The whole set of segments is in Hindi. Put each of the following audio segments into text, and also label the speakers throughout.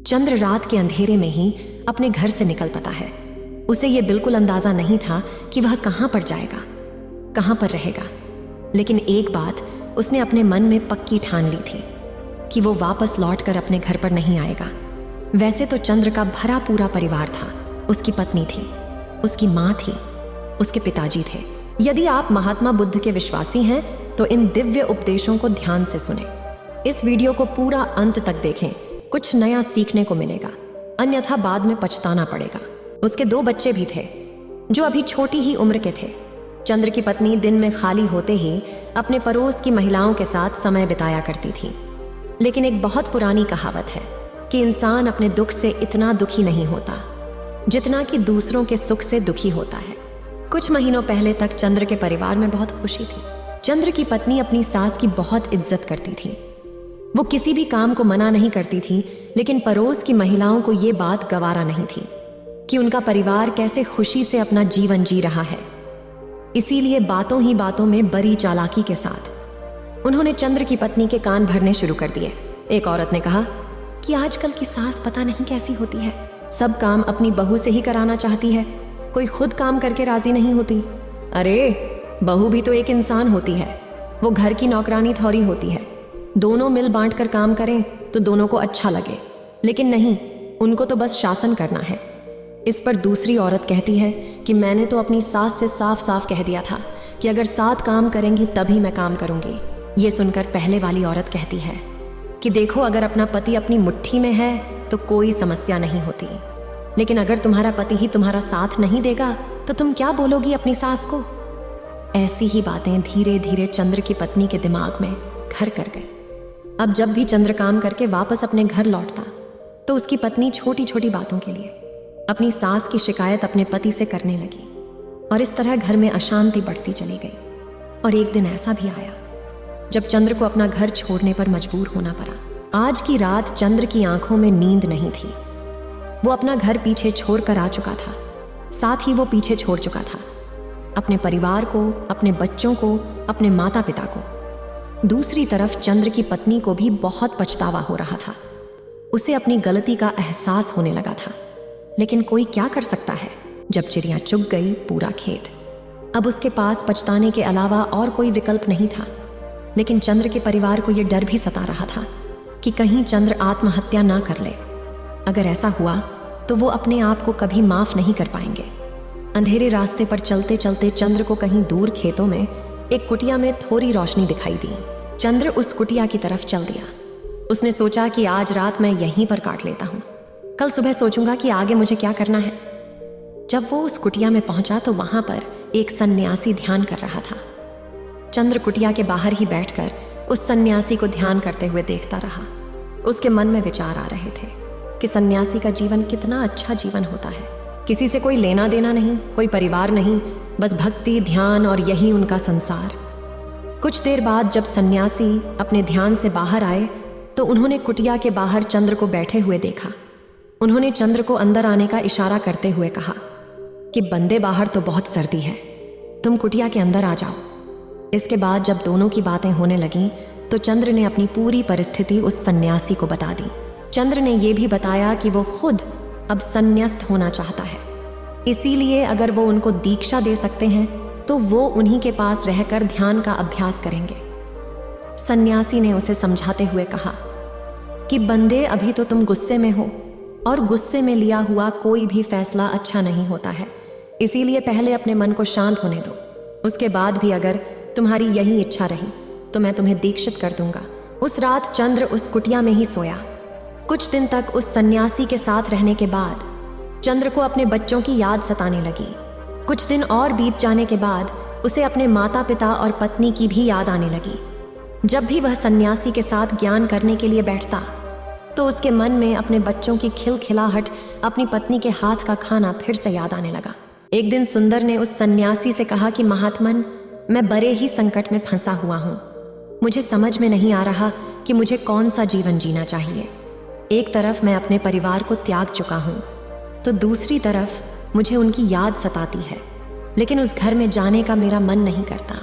Speaker 1: चंद्र रात के अंधेरे में ही अपने घर से निकल पता है। उसे यह बिल्कुल अंदाजा नहीं था कि वह कहां पर जाएगा, कहां पर रहेगा। लेकिन एक बात उसने अपने मन में पक्की ठान ली थी कि वो वापस लौटकर अपने घर पर नहीं आएगा। वैसे तो चंद्र का भरा पूरा परिवार था। उसकी पत्नी थी, उसकी माँ थी, उसके पिताजी थे। यदि आप महात्मा बुद्ध के विश्वासी हैं तो इन दिव्य उपदेशों को ध्यान से सुने। इस वीडियो को पूरा अंत तक देखें, कुछ नया सीखने को मिलेगा, अन्यथा बाद में पछताना पड़ेगा। उसके 2 बच्चे भी थे जो अभी छोटी ही उम्र के थे। चंद्र की पत्नी दिन में खाली होते ही अपने पड़ोस की महिलाओं के साथ समय बिताया करती थी। लेकिन एक बहुत पुरानी कहावत है कि इंसान अपने दुख से इतना दुखी नहीं होता जितना कि दूसरों के सुख से दुखी होता है। कुछ महीनों पहले तक चंद्र के परिवार में बहुत खुशी थी। चंद्र की पत्नी अपनी सास की बहुत इज्जत करती थी। वो किसी भी काम को मना नहीं करती थी, लेकिन पड़ोस की महिलाओं को ये बात गवारा नहीं थी कि उनका परिवार कैसे खुशी से अपना जीवन जी रहा है। इसीलिए बातों ही बातों में बड़ी चालाकी के साथ उन्होंने चंद्र की पत्नी के कान भरने शुरू कर दिए। एक औरत ने कहा कि आजकल की सास पता नहीं कैसी होती है, सब काम अपनी बहू से ही कराना चाहती है, कोई खुद काम करके राजी नहीं होती। अरे बहू भी तो एक इंसान होती है, वो घर की नौकरानी थोड़ी होती है। दोनों मिल बांट कर काम करें तो दोनों को अच्छा लगे, लेकिन नहीं, उनको तो बस शासन करना है। इस पर दूसरी औरत कहती है कि मैंने तो अपनी सास से साफ साफ कह दिया था कि अगर साथ काम करेंगी तभी मैं काम करूंगी। ये सुनकर पहले वाली औरत कहती है कि देखो, अगर अपना पति अपनी मुट्ठी में है तो कोई समस्या नहीं होती, लेकिन अगर तुम्हारा पति ही तुम्हारा साथ नहीं देगा तो तुम क्या बोलोगी अपनी सास को। ऐसी ही बातें धीरे धीरे चंद्र की पत्नी के दिमाग में घर कर गई। अब जब भी चंद्र काम करके वापस अपने घर लौटता तो उसकी पत्नी छोटी छोटी बातों के लिए अपनी सास की शिकायत अपने पति से करने लगी, और इस तरह घर में अशांति बढ़ती चली गई। और एक दिन ऐसा भी आया जब चंद्र को अपना घर छोड़ने पर मजबूर होना पड़ा। आज की रात चंद्र की आंखों में नींद नहीं थी। वो अपना घर पीछे छोड़कर आ चुका था, साथ ही वो पीछे छोड़ चुका था अपने परिवार को, अपने बच्चों को, अपने माता पिता को। दूसरी तरफ चंद्र की पत्नी को भी बहुत पछतावा हो रहा था। उसे अपनी गलती का एहसास होने लगा था, लेकिन कोई क्या कर सकता है। जब चिड़िया चुग गई पूरा खेत। अब उसके पास पछताने के अलावा और कोई विकल्प नहीं था। लेकिन चंद्र के परिवार को यह डर भी सता रहा था कि कहीं चंद्र आत्महत्या ना कर ले। अगर ऐसा हुआ तो वो अपने आप को कभी माफ नहीं कर पाएंगे। अंधेरे रास्ते पर चलते चलते चंद्र को कहीं दूर खेतों में एक कुटिया में थोड़ी रोशनी दिखाई दी। चंद्र उस कुटिया की तरफ चल दिया। उसने सोचा कि आज रात मैं यहीं पर काट लेता हूँ, कल सुबह सोचूंगा कि आगे मुझे क्या करना है। जब वो उस कुटिया में पहुंचा तो वहां पर एक सन्यासी ध्यान कर रहा था। चंद्र कुटिया के बाहर ही बैठकर उस सन्यासी को ध्यान करते हुए देखता रहा। उसके मन में विचार आ रहे थे कि सन्यासी का जीवन कितना अच्छा जीवन होता है। किसी से कोई लेना देना नहीं, कोई परिवार नहीं, बस भक्ति, ध्यान और यही उनका संसार। कुछ देर बाद जब सन्यासी अपने ध्यान से बाहर आए तो उन्होंने कुटिया के बाहर चंद्र को बैठे हुए देखा। उन्होंने चंद्र को अंदर आने का इशारा करते हुए कहा कि बंदे, बाहर तो बहुत सर्दी है, तुम कुटिया के अंदर आ जाओ। इसके बाद जब दोनों की बातें होने लगीं तो चंद्र ने अपनी पूरी परिस्थिति उस सन्यासी को बता दी। चंद्र ने यह भी बताया कि वो खुद अब संन्यास्त होना चाहता है, इसीलिए अगर वो उनको दीक्षा दे सकते हैं तो वो उन्हीं के पास रहकर ध्यान का अभ्यास करेंगे। सन्यासी ने उसे समझाते हुए कहा कि बंदे, अभी तो तुम गुस्से में हो और गुस्से में लिया हुआ कोई भी फैसला अच्छा नहीं होता है, इसीलिए पहले अपने मन को शांत होने दो। उसके बाद भी अगर तुम्हारी यही इच्छा रही तो मैं तुम्हें दीक्षित कर दूंगा। उस रात चंद्र उस कुटिया में ही सोया। कुछ दिन तक उस सन्यासी के साथ रहने के बाद चंद्र को अपने बच्चों की याद सताने लगी। कुछ दिन और बीत जाने के बाद उसे अपने माता पिता और पत्नी की भी याद आने लगी। जब भी वह सन्यासी के साथ ज्ञान करने के लिए बैठता तो उसके मन में अपने बच्चों की खिलखिलाहट, अपनी पत्नी के हाथ का खाना फिर से याद आने लगा। एक दिन सुंदर ने उस सन्यासी से कहा कि महात्मन, मैं बड़े ही संकट में फंसा हुआ हूँ। मुझे समझ में नहीं आ रहा कि मुझे कौन सा जीवन जीना चाहिए। एक तरफ मैं अपने परिवार को त्याग चुका हूँ तो दूसरी तरफ मुझे उनकी याद सताती है, लेकिन उस घर में जाने का मेरा मन नहीं करता,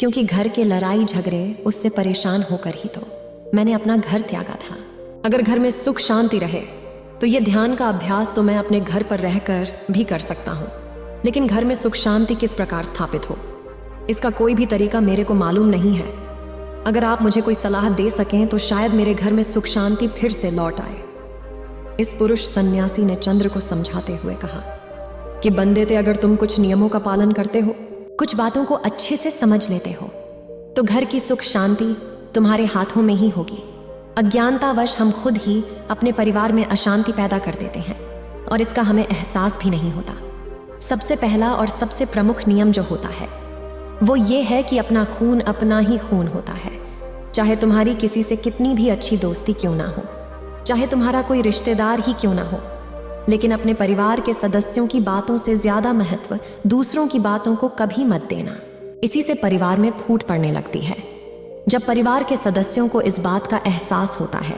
Speaker 1: क्योंकि घर के लड़ाई झगड़े उससे परेशान होकर ही तो मैंने अपना घर त्यागा था। अगर घर में सुख शांति रहे तो ये ध्यान का अभ्यास तो मैं अपने घर पर रहकर भी कर सकता हूँ, लेकिन घर में सुख शांति किस प्रकार स्थापित हो, इसका कोई भी तरीका मेरे को मालूम नहीं है। अगर आप मुझे कोई सलाह दे सकें तो शायद मेरे घर में सुख शांति फिर से लौट आए। इस पुरुष सन्यासी ने चंद्र को समझाते हुए कहा कि बंदे ते, अगर तुम कुछ नियमों का पालन करते हो, कुछ बातों को अच्छे से समझ लेते हो, तो घर की सुख शांति तुम्हारे हाथों में ही होगी। अज्ञानतावश हम खुद ही अपने परिवार में अशांति पैदा कर देते हैं और इसका हमें एहसास भी नहीं होता। सबसे पहला और सबसे प्रमुख नियम जो होता है वो ये है कि अपना खून अपना ही खून होता है। चाहे तुम्हारी किसी से कितनी भी अच्छी दोस्ती क्यों ना हो, चाहे तुम्हारा कोई रिश्तेदार ही क्यों ना हो, लेकिन अपने परिवार के सदस्यों की बातों से ज्यादा महत्व दूसरों की बातों को कभी मत देना। इसी से परिवार में फूट पड़ने लगती है। जब परिवार के सदस्यों को इस बात का एहसास होता है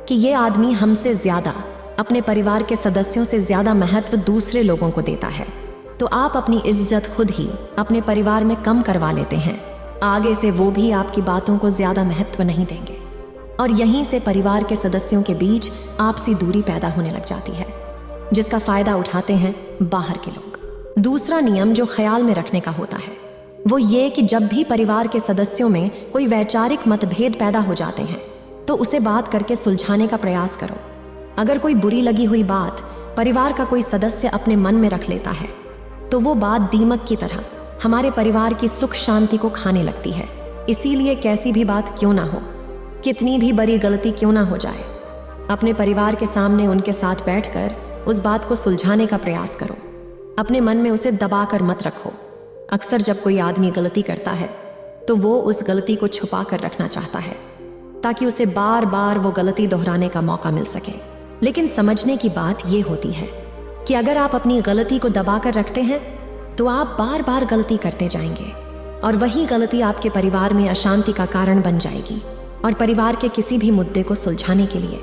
Speaker 1: कि ये आदमी हमसे ज्यादा, अपने परिवार के सदस्यों से ज्यादा महत्व दूसरे लोगों को देता है, तो आप अपनी इज्जत खुद ही अपने परिवार में कम करवा लेते हैं। आगे से वो भी आपकी बातों को ज्यादा महत्व नहीं देंगे और यहीं से परिवार के सदस्यों के बीच आपसी दूरी पैदा होने लग जाती है, जिसका फायदा उठाते हैं बाहर के लोग। दूसरा नियम जो ख्याल में रखने का होता है वो ये कि जब भी परिवार के सदस्यों में कोई वैचारिक मतभेद पैदा हो जाते हैं तो उसे बात करके सुलझाने का प्रयास करो। अगर कोई बुरी लगी हुई बात परिवार का कोई सदस्य अपने मन में रख लेता है तो वो बात दीमक की तरह हमारे परिवार की सुख शांति को खाने लगती है। इसीलिए कैसी भी बात क्यों ना हो, कितनी भी बड़ी गलती क्यों ना हो जाए, अपने परिवार के सामने उनके साथ बैठकर उस बात को सुलझाने का प्रयास करो। अपने मन में उसे दबाकर मत रखो। अक्सर जब कोई आदमी गलती करता है तो वो उस गलती को छुपा कर रखना चाहता है ताकि उसे बार बार वो गलती दोहराने का मौका मिल सके। लेकिन समझने की बात ये होती है कि अगर आप अपनी गलती को दबा कर रखते हैं तो आप बार बार गलती करते जाएंगे और वही गलती आपके परिवार में अशांति का कारण बन जाएगी। और परिवार के किसी भी मुद्दे को सुलझाने के लिए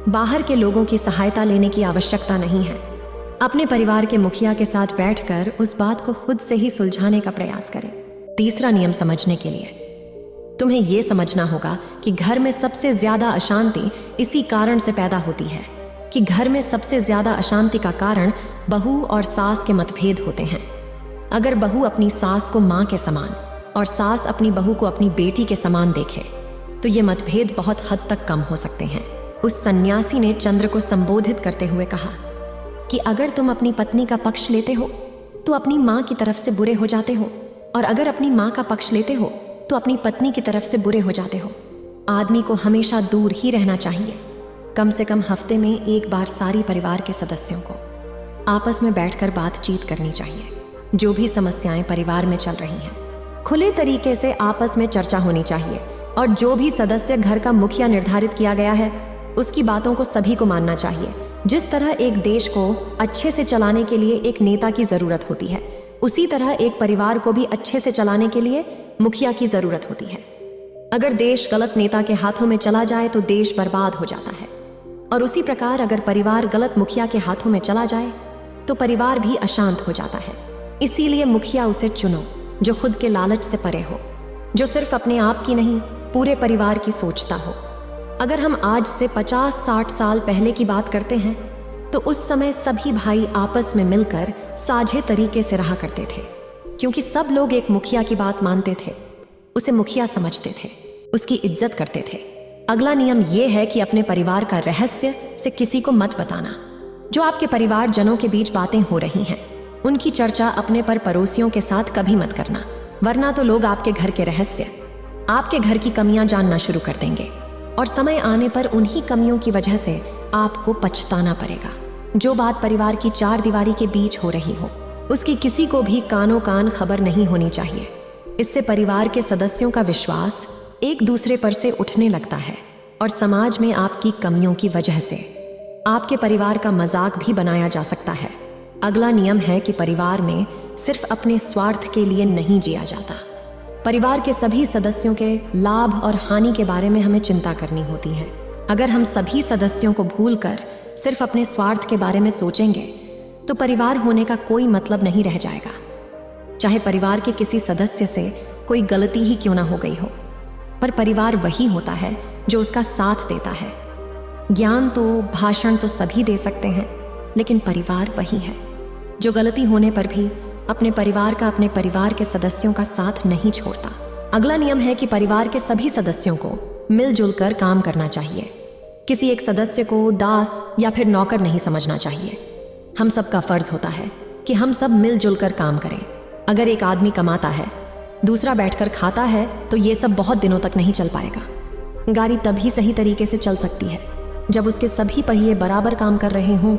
Speaker 1: बाहर के लोगों की सहायता लेने की आवश्यकता नहीं है। अपने परिवार के मुखिया के साथ बैठकर उस बात को खुद से ही सुलझाने का प्रयास करें। तीसरा नियम समझने के लिए तुम्हें यह समझना होगा कि घर में सबसे ज्यादा अशांति इसी कारण से पैदा होती है कि घर में सबसे ज्यादा अशांति का कारण बहू और सास के मतभेद होते हैं। अगर बहू अपनी सास को माँ के समान और सास अपनी बहू को अपनी बेटी के समान देखे तो ये मतभेद बहुत हद तक कम हो सकते हैं। उस सन्यासी ने चंद्र को संबोधित करते हुए कहा कि अगर तुम अपनी पत्नी का पक्ष लेते हो तो अपनी माँ की तरफ से बुरे हो जाते हो, और अगर अपनी माँ का पक्ष लेते हो तो अपनी पत्नी की तरफ से बुरे हो जाते हो। आदमी को हमेशा दूर ही रहना चाहिए। कम से कम हफ्ते में एक बार सारी परिवार के सदस्यों को आपस में बैठकर बातचीत करनी चाहिए। जो भी समस्याएं परिवार में चल रही हैं खुले तरीके से आपस में चर्चा होनी चाहिए, और जो भी सदस्य घर का मुखिया निर्धारित किया गया है उसकी बातों को सभी को मानना चाहिए। जिस तरह एक देश को अच्छे से चलाने के लिए एक नेता की जरूरत होती है, उसी तरह एक परिवार को भी अच्छे से चलाने के लिए मुखिया की जरूरत होती है। अगर देश गलत नेता के हाथों में चला जाए तो देश बर्बाद हो जाता है, और उसी प्रकार अगर परिवार गलत मुखिया के हाथों में चला जाए तो परिवार भी अशांत हो जाता है। इसीलिए मुखिया उसे चुनो जो खुद के लालच से परे हो, जो सिर्फ अपने आप की नहीं पूरे परिवार की सोचता हो। अगर हम आज से 50-60 साल पहले की बात करते हैं तो उस समय सभी भाई आपस में मिलकर साझे तरीके से रहा करते थे, क्योंकि सब लोग एक मुखिया की बात मानते थे, उसे मुखिया समझते थे, उसकी इज्जत करते थे। अगला नियम यह है कि अपने परिवार का रहस्य से किसी को मत बताना। जो आपके परिवार जनों के बीच बातें हो रही हैं उनकी चर्चा अपने पर पड़ोसियों के साथ कभी मत करना, वरना तो लोग आपके घर के रहस्य, आपके घर की कमियां जानना शुरू कर देंगे और समय आने पर उन्हीं कमियों की वजह से आपको पछताना पड़ेगा। जो बात परिवार की चार दीवारी के बीच हो रही हो उसकी किसी को भी कानों कान खबर नहीं होनी चाहिए। इससे परिवार के सदस्यों का विश्वास एक दूसरे पर से उठने लगता है और समाज में आपकी कमियों की वजह से आपके परिवार का मजाक भी बनाया जा सकता है। अगला नियम है कि परिवार में सिर्फ अपने स्वार्थ के लिए नहीं जिया जाता। परिवार के सभी सदस्यों के लाभ और हानि के बारे में हमें चिंता करनी होती है। अगर हम सभी सदस्यों को भूलकर सिर्फ अपने स्वार्थ के बारे में सोचेंगे तो परिवार होने का कोई मतलब नहीं रह जाएगा। चाहे परिवार के किसी सदस्य से कोई गलती ही क्यों ना हो गई हो, पर परिवार वही होता है जो उसका साथ देता है, ज्ञान तो, भाषण तो सभी दे सकते हैं, लेकिन परिवार वही है जो गलती होने पर भी अपने परिवार का, अपने परिवार के सदस्यों का साथ नहीं छोड़ता। अगला नियम है कि परिवार के सभी सदस्यों को मिलजुल कर काम करना चाहिए। किसी एक सदस्य को दास या फिर नौकर नहीं समझना चाहिए। हम सबका फर्ज होता है कि हम सब मिलजुल कर काम करें। अगर एक आदमी कमाता है, दूसरा बैठकर खाता है, तो ये सब बहुत दिनों तक नहीं चल पाएगा। गाड़ी तभी सही तरीके से चल सकती है जब उसके सभी पहिए बराबर काम कर रहे हों,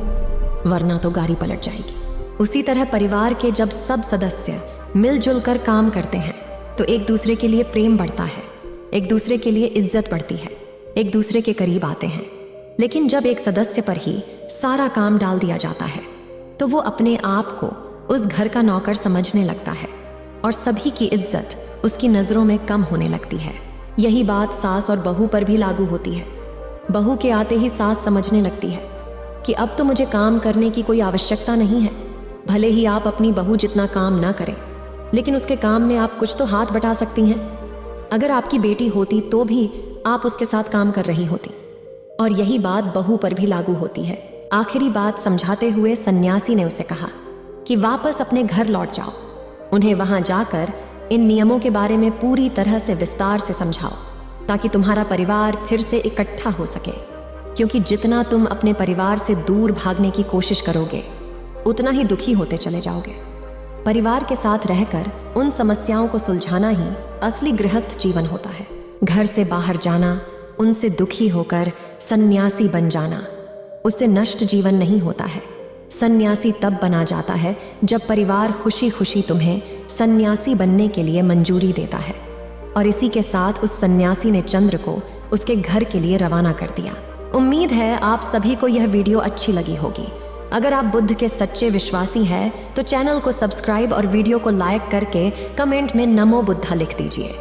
Speaker 1: वरना तो गाड़ी पलट जाएगी। उसी तरह परिवार के जब सब सदस्य मिलजुल कर काम करते हैं तो एक दूसरे के लिए प्रेम बढ़ता है, एक दूसरे के लिए इज्जत बढ़ती है, एक दूसरे के करीब आते हैं। लेकिन जब एक सदस्य पर ही सारा काम डाल दिया जाता है तो वो अपने आप को उस घर का नौकर समझने लगता है और सभी की इज्जत उसकी नज़रों में कम होने लगती है। यही बात सास और बहू पर भी लागू होती है। बहू के आते ही सास समझने लगती है कि अब तो मुझे काम करने की कोई आवश्यकता नहीं है। भले ही आप अपनी बहू जितना काम ना करें, लेकिन उसके काम में आप कुछ तो हाथ बटा सकती हैं। अगर आपकी बेटी होती तो भी आप उसके साथ काम कर रही होती। और यही बात बहू पर भी लागू होती है। आखिरी बात समझाते हुए सन्यासी ने उसे कहा कि वापस अपने घर लौट जाओ। उन्हें वहां जाकर इन नियमों के बारे में पूरी तरह से विस्तार से समझाओ, ताकि तुम्हारा परिवार फिर से इकट्ठा हो सके। क्योंकि जितना तुम अपने परिवार से दूर भागने की कोशिश करोगे, उतना ही दुखी होते चले जाओगे। परिवार के साथ रहकर उन समस्याओं को सुलझाना ही असली गृहस्थ जीवन होता है। घर से बाहर जाना, उनसे दुखी होकर सन्यासी बन जाना, उससे नष्ट जीवन नहीं होता है। सन्यासी तब बना जाता है जब परिवार खुशी खुशी तुम्हें सन्यासी बनने के लिए मंजूरी देता है। और इसी के साथ उस सन्यासी ने चंद्र को उसके घर के लिए रवाना कर दिया। उम्मीद है आप सभी को यह वीडियो अच्छी लगी होगी। अगर आप बुद्ध के सच्चे विश्वासी हैं तो चैनल को सब्सक्राइब और वीडियो को लाइक करके कमेंट में नमो बुद्धा लिख दीजिए।